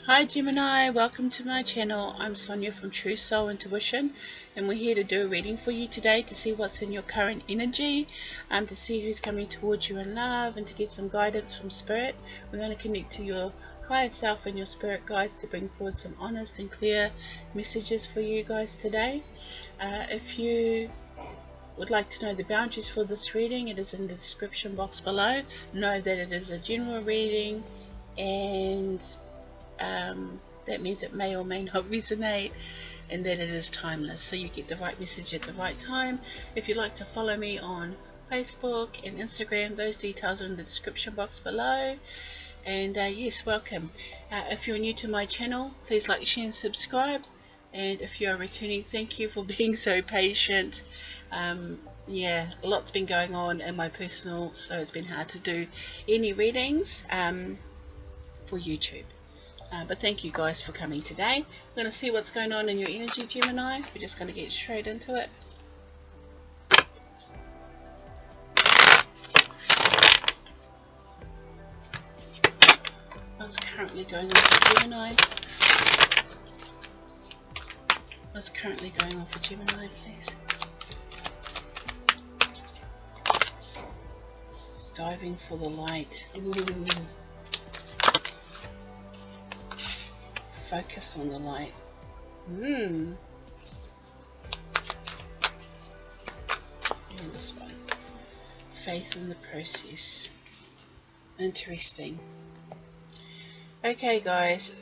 Hi Gemini, welcome to my channel. I'm Sonia from True Soul Intuition, and we're here to do a reading for you today to see what's in your current energy, to see who's coming towards you in love, and to get some guidance from Spirit. We're going to connect to your higher self and your spirit guides to bring forward some honest and clear messages for you guys today. If you would like to know the boundaries for this reading, it is in the description box below. Know that it is a general reading, and that means it may or may not resonate, and that it is timeless, so you get the right message at the right time. If you'd like to follow me on Facebook and Instagram, those details are in the description box below. And yes, welcome. If you're new to my channel, please like, share and subscribe, and if you're returning, thank you for being so patient. Yeah, a lot's been going on in my personal, so it's been hard to do any readings for YouTube. But thank you guys for coming today. We're going to see what's going on in your energy, Gemini. We're just going to get straight into it. What's currently going on for Gemini? What's currently going on for Gemini, please? Diving for the light. Ooh. Focus on the light. And this one. Faith in the process. Interesting. Okay guys,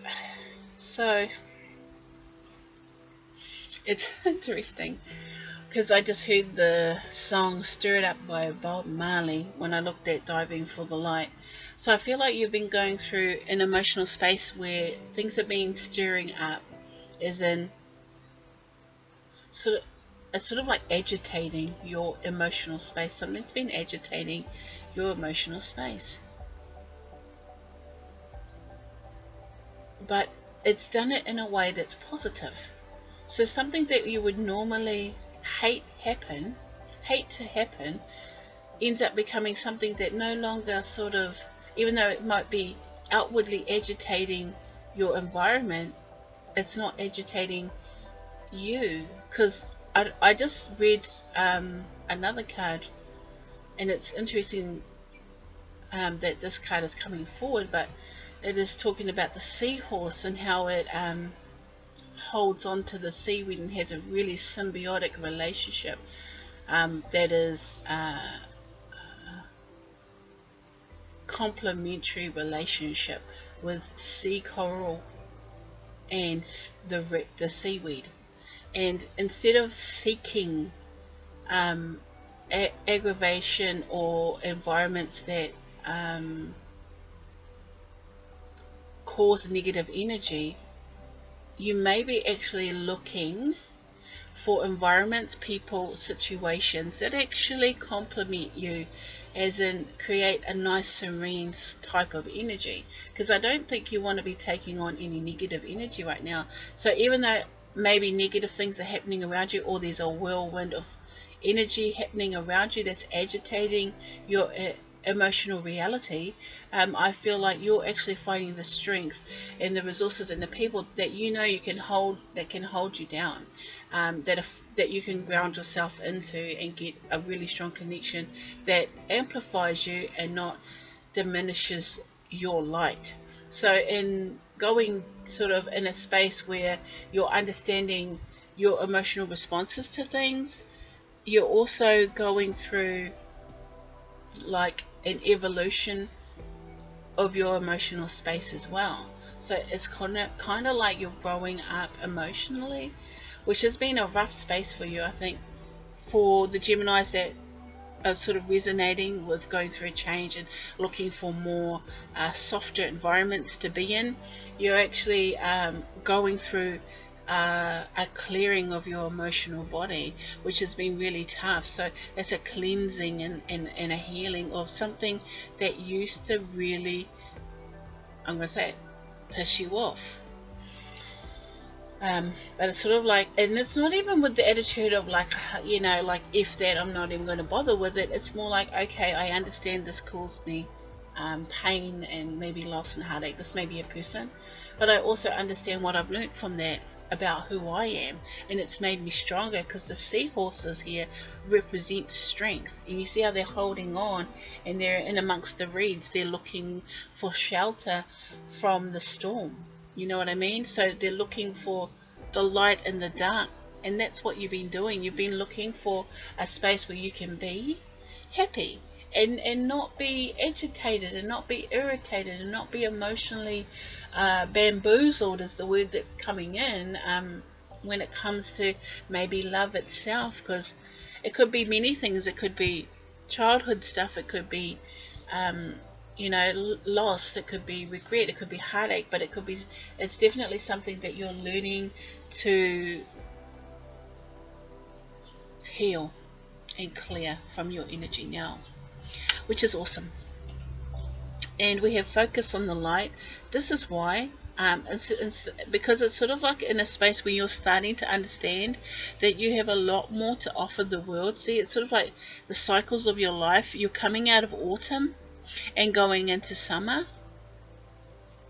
so it's interesting because I just heard the song Stirred Up by Bob Marley when I looked at Diving for the Light. So I feel like you've been going through an emotional space where things have been stirring up, as in it's sort of like agitating your emotional space. Something's been agitating your emotional space, but it's done it in a way that's positive. So something that you would normally hate to happen ends up becoming something that no longer sort of, even though it might be outwardly agitating your environment, it's not agitating you. Because I just read another card, and it's interesting that this card is coming forward, but it is talking about the seahorse and how it holds on to the seaweed and has a really symbiotic relationship that is complementary relationship with sea coral and the seaweed. And instead of seeking aggravation or environments that cause negative energy, you may be actually looking for environments, people, situations that actually complement you, as in create a nice serene type of energy, because I don't think you want to be taking on any negative energy right now. So even though maybe negative things are happening around you, or there's a whirlwind of energy happening around you that's agitating your emotional reality, I feel like you're actually finding the strength and the resources and the people that you know you can hold, that can hold you down, that you can ground yourself into and get a really strong connection that amplifies you and not diminishes your light. So in going sort of in a space where you're understanding your emotional responses to things, you're also going through like an evolution of your emotional space as well. So it's kind of like you're growing up emotionally, which has been a rough space for you, I think, for the Geminis that are sort of resonating with going through a change and looking for more softer environments to be in. You're actually going through a clearing of your emotional body, which has been really tough. So it's a cleansing and a healing of something that used to really, I'm going to say it, piss you off. But it's sort of like, and it's not even with the attitude of like, you know, like if that, I'm not even going to bother with it. It's more like, okay, I understand this caused me pain and maybe loss and heartache. This may be a person but I also understand what I've learned from that about who I am, and it's made me stronger, because the seahorses here represent strength, and you see how they're holding on, and they're in amongst the reeds, they're looking for shelter from the storm, you know what I mean? So they're looking for the light in the dark, and that's what you've been doing. You've been looking for a space where you can be happy and not be agitated, and not be irritated, and not be emotionally bamboozled is the word that's coming in, when it comes to maybe love itself, because it could be many things. It could be childhood stuff, it could be loss, it could be regret, it could be heartache, but it's definitely something that you're learning to heal and clear from your energy now, which is awesome. And we have focus on the light. This is why, because it's sort of like in a space where you're starting to understand that you have a lot more to offer the world. See, it's sort of like the cycles of your life. You're coming out of autumn and going into summer.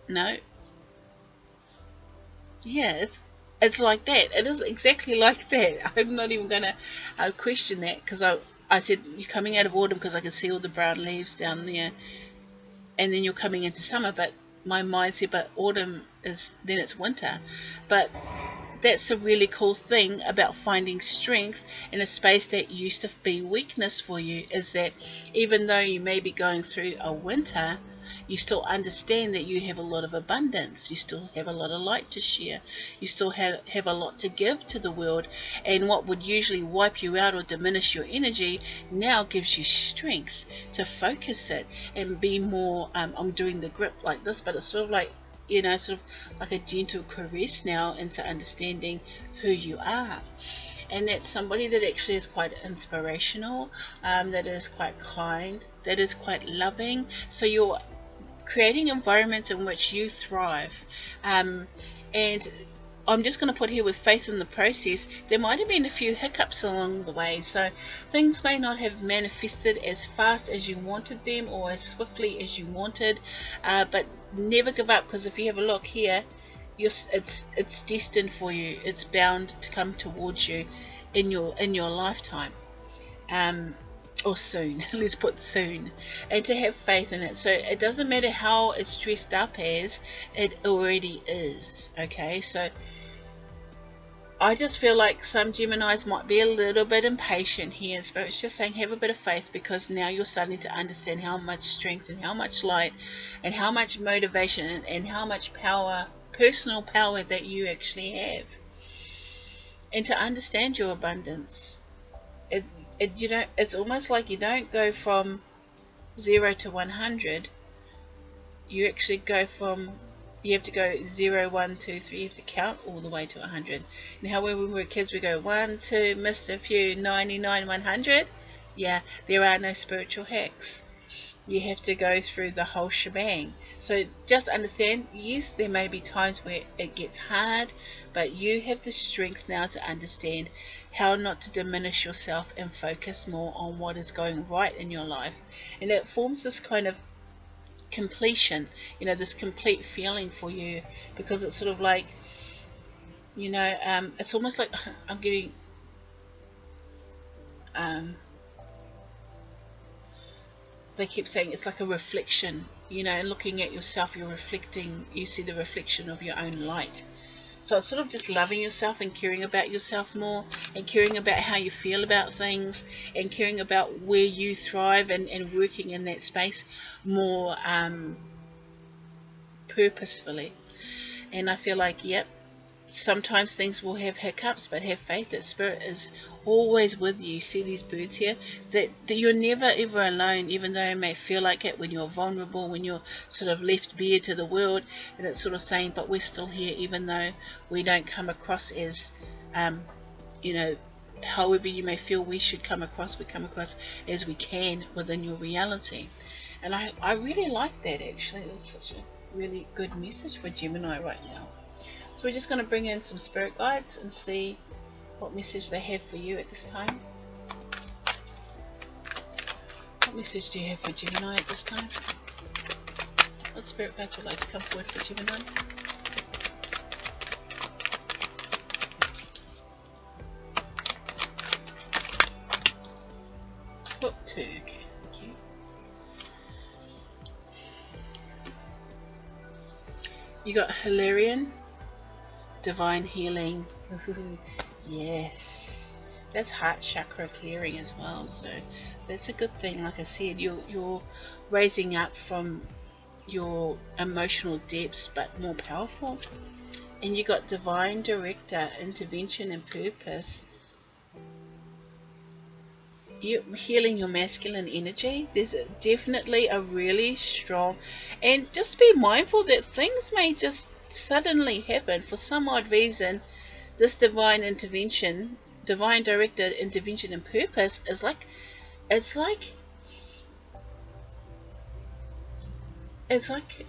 No. Yeah, it's like that. It is exactly like that. I'm not even going to question that, because I said you're coming out of autumn because I can see all the brown leaves down there, and then you're coming into summer, but my mind said, but autumn is, then it's winter. But that's a really cool thing about finding strength in a space that used to be weakness for you, is that even though you may be going through a winter, you still understand that you have a lot of abundance. You still have a lot of light to share. You still have a lot to give to the world. And what would usually wipe you out or diminish your energy now gives you strength to focus it and be more, I'm doing the grip like this, but it's sort of like, sort of like a gentle caress now into understanding who you are. And that's somebody that actually is quite inspirational, that is quite kind, that is quite loving. So you're creating environments in which you thrive. And I'm just going to put here, with faith in the process, there might have been a few hiccups along the way. So things may not have manifested as fast as you wanted them, or as swiftly as you wanted, but never give up, because if you have a look here, it's destined for you. It's bound to come towards you in your lifetime, or soon. Let's put soon. And to have faith in it. So it doesn't matter how it's dressed up as, it already is. Okay, so I just feel like some Geminis might be a little bit impatient here. Spirit's just saying have a bit of faith, because now you're starting to understand how much strength and how much light and how much motivation and how much power, personal power, that you actually have. And to understand your abundance, it's almost like you don't go from 0 to 100. You actually go from, you have to go 0, 1, 2, 3. You have to count all the way to 100. And how when we were kids, we go 1, 2, missed a few, 99, 100. Yeah, there are no spiritual hacks. You have to go through the whole shebang. So just understand, yes, there may be times where it gets hard, but you have the strength now to understand how not to diminish yourself and focus more on what is going right in your life. And it forms this kind of completion, this complete feeling for you, because it's sort of like, it's almost like I'm getting, they keep saying it's like a reflection, looking at yourself, you're reflecting, you see the reflection of your own light. So it's sort of just loving yourself and caring about yourself more, and caring about how you feel about things, and caring about where you thrive, and working in that space more purposefully. And I feel like, yep, sometimes things will have hiccups, but have faith that Spirit is always with you. See these birds here, that you're never ever alone, even though it may feel like it when you're vulnerable, when you're sort of left bare to the world. And it's sort of saying, but we're still here, even though we don't come across as however you may feel we should come across, we come across as we can within your reality. And I really like that, actually. It's such a really good message for Gemini right now. So we're just going to bring in some spirit guides and see what message they have for you at this time. What message do you have for Gemini at this time? What spirit guides would like to come forward for Gemini? You got Hilarion, divine healing. Yes, that's heart chakra clearing as well. So that's a good thing. Like I said, you're raising up from your emotional depths, but more powerful. And you got divine director, intervention and purpose. You're healing your masculine energy. There's definitely a really strong, and just be mindful that things may just suddenly happen for some odd reason. This divine intervention, divine directed intervention and purpose is like, it's like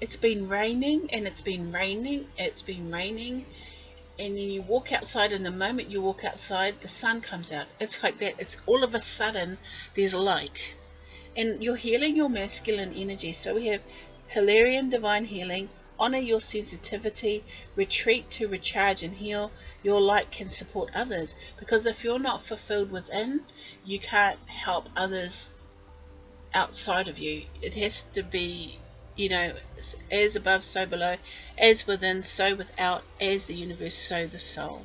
it's been raining and it's been raining, and then you walk outside, and the moment you walk outside the sun comes out. It's like that. It's all of a sudden there's light, and you're healing your masculine energy. So we have Hilarion, divine healing. Honor your sensitivity, retreat to recharge and heal. Your light can support others, because if you're not fulfilled within, you can't help others outside of you. It has to be, as above, so below, as within, so without, as the universe, so the soul.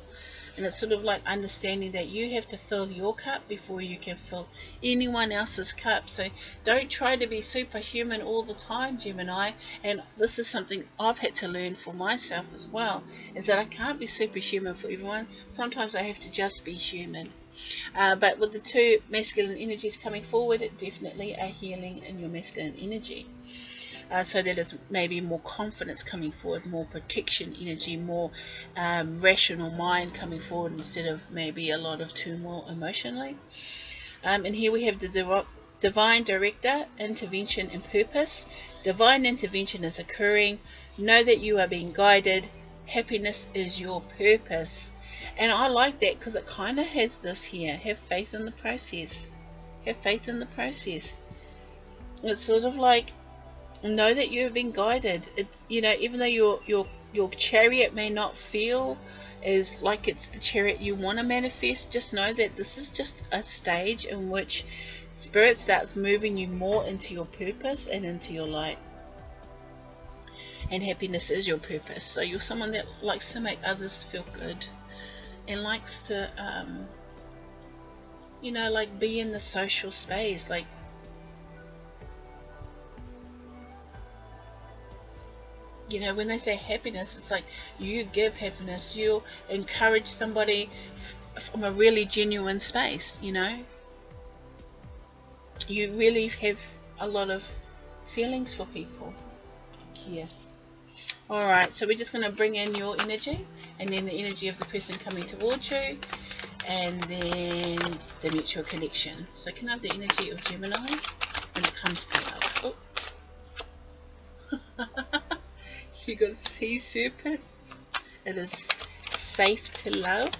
And it's sort of like understanding that you have to fill your cup before you can fill anyone else's cup. So don't try to be superhuman all the time, Gemini. And this is something I've had to learn for myself as well, is that I can't be superhuman for everyone. Sometimes I have to just be human. But with the two masculine energies coming forward, it definitely a healing in your masculine energy. So that is maybe more confidence coming forward, more protection energy, more rational mind coming forward, instead of maybe a lot of turmoil emotionally. And here we have the divine director, intervention and purpose. Divine intervention is occurring. Know that you are being guided. Happiness is your purpose. And I like that, because it kind of has this here. Have faith in the process. Have faith in the process. It's sort of like, know that you've been guided. Even though your chariot may not feel as like it's the chariot you want to manifest, just know that this is just a stage in which spirit starts moving you more into your purpose and into your light. And happiness is your purpose. So you're someone that likes to make others feel good, and likes to like be in the social space, like when they say happiness, it's like you give happiness, you encourage somebody from a really genuine space. You really have a lot of feelings for people here. Alright, so we're just going to bring in your energy, and then the energy of the person coming towards you, and then the mutual connection. So can I have the energy of Gemini when it comes to love? Oh. You got sea serpent. It is safe to love.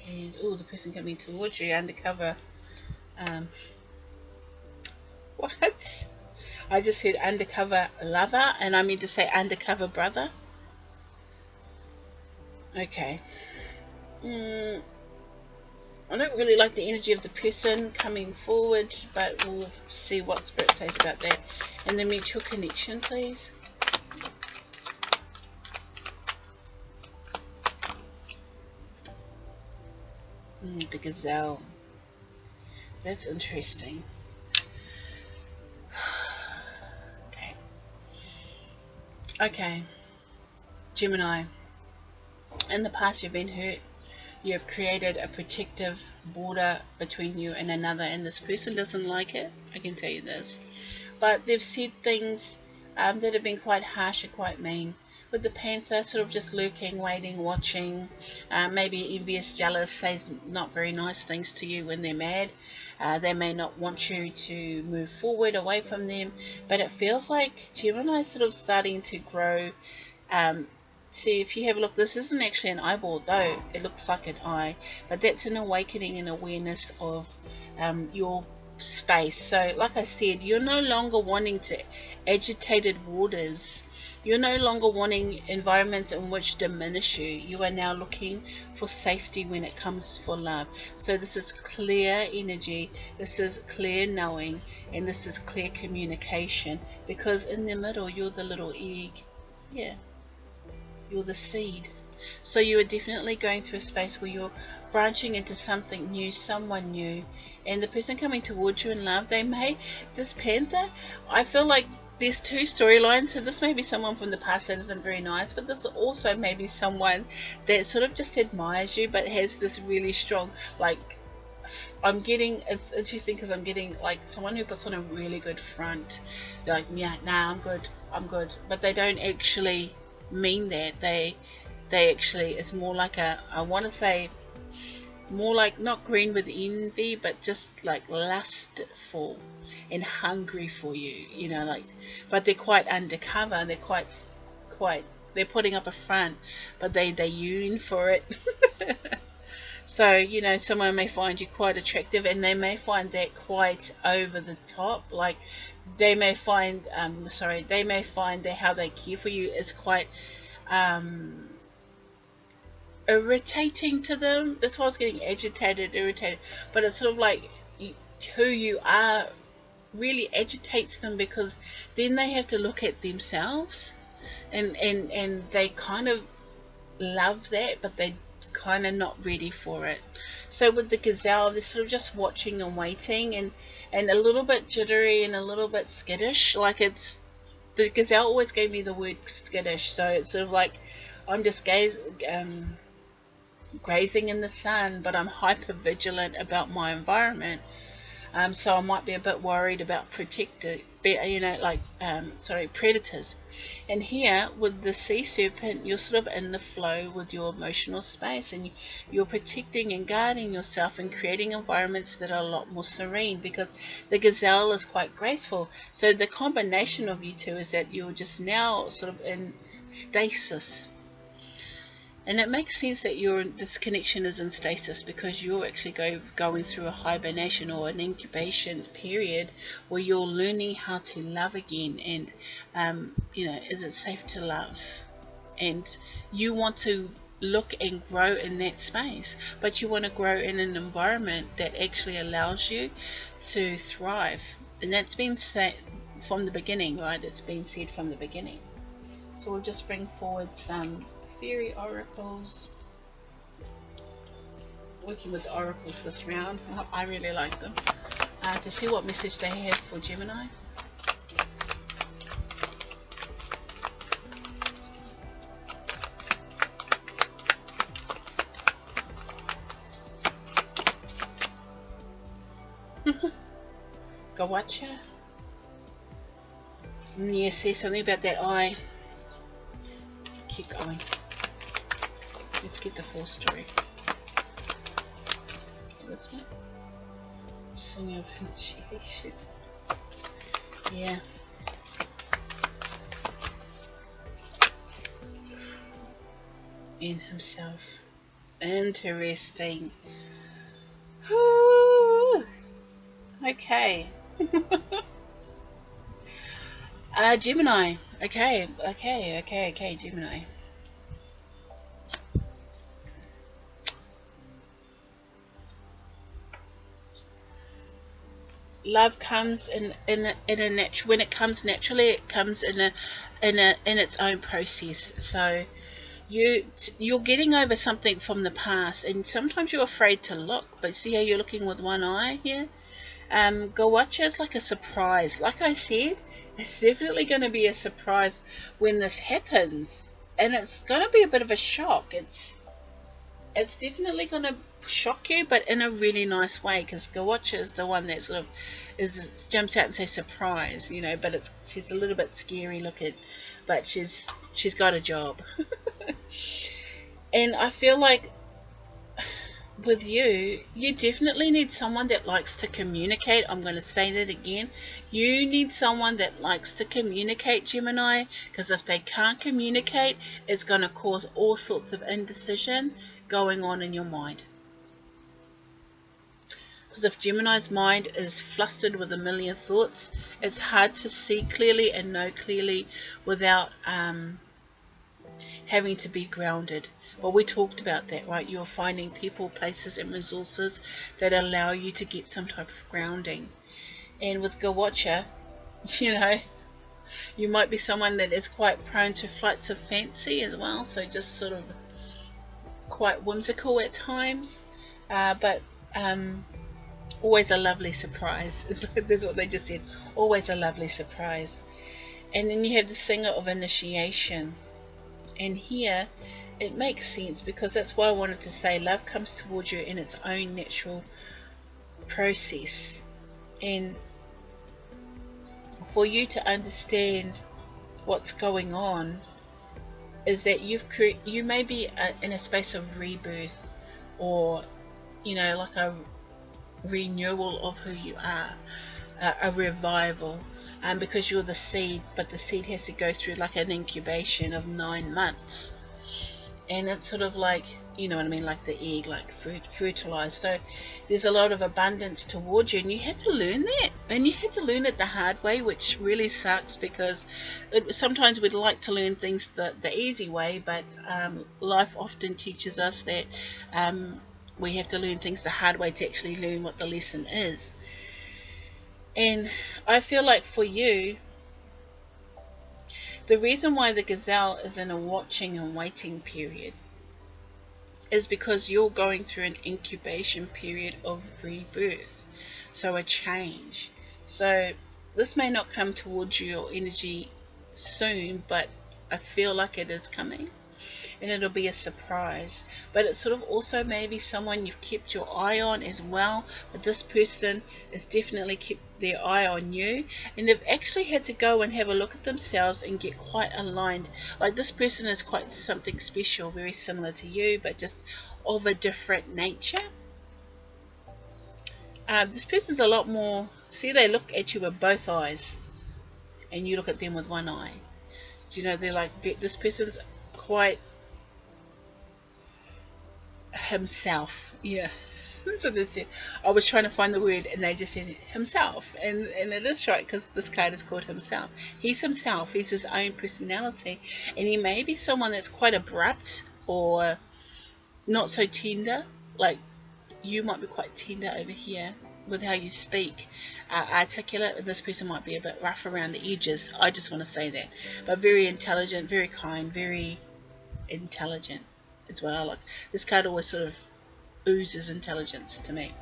And the person coming towards you, undercover. What? I just heard undercover lover, and I mean to say undercover brother. Okay. I don't really like the energy of the person coming forward, but we'll see what Spirit says about that. And the mutual connection, please. The gazelle. That's interesting. Okay. Gemini. In the past you've been hurt. You have created a protective border between you and another, and this person doesn't like it. I can tell you this. But they've said things that have been quite harsh and quite mean. With the Panther, sort of just lurking, waiting, watching, maybe envious, jealous, says not very nice things to you when they're mad. They may not want you to move forward away from them, but it feels like Gemini is sort of starting to grow. See, if you have a look, this isn't actually an eyeball, though it looks like an eye, but that's an awakening and awareness of your space. So like I said, you're no longer wanting to agitated waters. You're no longer wanting environments in which diminish you. You are now looking for safety when it comes for love. So this is clear energy. This is clear knowing. and this is clear communication, because in the middle you're the little egg. Yeah, you're the seed. So you are definitely going through a space where you're branching into something new, someone new, and the person coming towards you in love, this panther, I feel like there's two storylines. So this may be someone from the past that isn't very nice, but this also may be someone that sort of just admires you, but has this really strong, like, it's interesting because I'm getting like someone who puts on a really good front. They're like, yeah, nah, I'm good, but they don't actually mean that. They actually, it's more like I want to say, more like not green with envy, but just like lustful and hungry for you, like, but they're quite undercover, and they're quite, they're putting up a front, but they yearn for it. So, someone may find you quite attractive, and they may find that quite over the top. Like, they may find, that how they care for you is quite irritating to them. That's why I was getting agitated, irritated. But it's sort of like who you are really agitates them, because then they have to look at themselves, and they kind of love that, but they kind of not ready for it. So with the gazelle, they're sort of just watching and waiting, and a little bit jittery and a little bit skittish. Like, the gazelle always gave me the word skittish, so it's sort of like I'm just grazing in the sun, but I'm hyper vigilant about my environment. So I might be a bit worried about predators. And here with the sea serpent, you're sort of in the flow with your emotional space, and you're protecting and guarding yourself and creating environments that are a lot more serene, because the gazelle is quite graceful. So the combination of you two is that you're just now sort of in stasis. And it makes sense that this connection is in stasis, because you're actually going through a hibernation or an incubation period where you're learning how to love again, and is it safe to love? And you want to look and grow in that space, but you want to grow in an environment that actually allows you to thrive. And that's been said from the beginning, right? It's been said from the beginning. So we'll just bring forward some fairy oracles. Working with the oracles this round, I really like them, to see what message they have for Gemini. Go watch her. Yeah, see something about that eye. Keep going. Let's get the full story. Okay, this one. Song of Initiation. Yeah. In himself. Interesting. Okay. Gemini. Okay, Gemini. Love comes in a natural. When it comes naturally, it comes in its own process. So you're getting over something from the past, and sometimes you're afraid to look. But see how you're looking with one eye here. Gawacha is like a surprise. Like I said, it's definitely going to be a surprise when this happens, and it's going to be a bit of a shock. It's definitely going to shock you, but in a really nice way, because Gawacha is the one that sort of jumps out and says surprise, but she's a little bit scary looking, but she's got a job. And I feel like with you definitely need someone that likes to communicate. I'm going to say that again. You need someone that likes to communicate, Gemini, because if they can't communicate, it's going to cause all sorts of indecision going on in your mind. Because if Gemini's mind is flustered with a million thoughts, it's hard to see clearly and know clearly without having to be grounded. Well, we talked about that, right? You're finding people, places, and resources that allow you to get some type of grounding. And with Gawacha, you know, you might be someone that is quite prone to flights of fancy as well, so just sort of quite whimsical at times, but always a lovely surprise. That's what they just said, always a lovely surprise. And then you have the singer of initiation, and here it makes sense, because that's why I wanted to say love comes towards you in its own natural process. And for you to understand what's going on is that you may be in a space of rebirth, or like a renewal of who you are, a revival, because you're the seed, but the seed has to go through like an incubation of 9 months, and it's sort of like, you know what I mean, like the egg, like fertilized. So there's a lot of abundance towards you, and you had to learn that, and you had to learn it the hard way, which really sucks, because sometimes we'd like to learn things the easy way, but life often teaches us that we have to learn things the hard way to actually learn what the lesson is. And I feel like for you, the reason why the gazelle is in a watching and waiting period is because you're going through an incubation period of rebirth, so a change. So this may not come towards your energy soon, but I feel like it is coming, and it'll be a surprise. But it's sort of also maybe someone you've kept your eye on as well, but this person has definitely kept their eye on you, and they've actually had to go and have a look at themselves and get quite aligned. Like, this person is quite something special, very similar to you, but just of a different nature. This person's a lot more, see, they look at you with both eyes, and you look at them with one eye. Do you know, they're like, this person's quite himself. Yeah, that's what they said. I was trying to find the word, and they just said himself, and it is right, because this card is called himself. He's himself. He's his own personality, and he may be someone that's quite abrupt or not so tender. Like, you might be quite tender over here with how you speak, articulate, and this person might be a bit rough around the edges. I just want to say that, but very intelligent, very kind, very intelligent. It's what I like. This card always sort of oozes intelligence to me,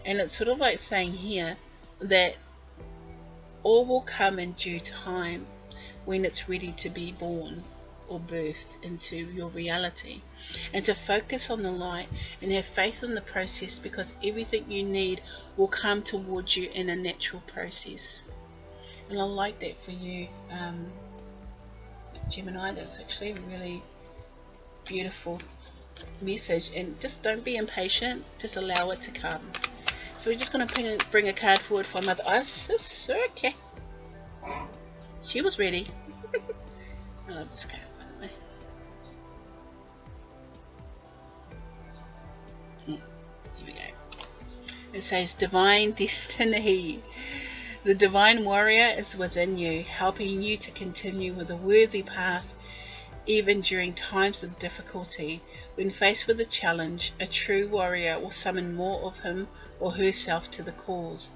and it's sort of like saying here that all will come in due time when it's ready to be born or birthed into your reality, and to focus on the light and have faith in the process, because everything you need will come towards you in a natural process. And I like that for you, Gemini. That's actually a really beautiful message, and just don't be impatient, just allow it to come. So we're just going to bring a card forward for Mother Isis. Okay, she was ready. I love this card, by the way. Here we go. It says Divine Destiny. The Divine Warrior is within you, helping you to continue with a worthy path even during times of difficulty. When faced with a challenge, a true warrior will summon more of him or herself to the cause.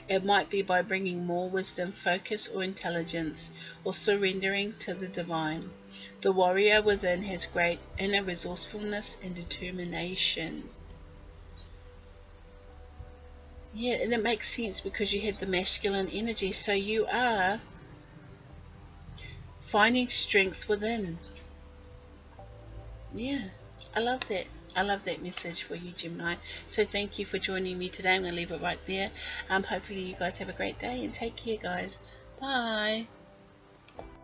It might be by bringing more wisdom, focus, or intelligence, or surrendering to the divine. The warrior within has great inner resourcefulness and determination. Yeah, and it makes sense, because you had the masculine energy, so you are finding strength within. Yeah, I love that. I love that message for you, Gemini. So thank you for joining me today. I'm going to leave it right there. Hopefully you guys have a great day, and take care, guys. Bye.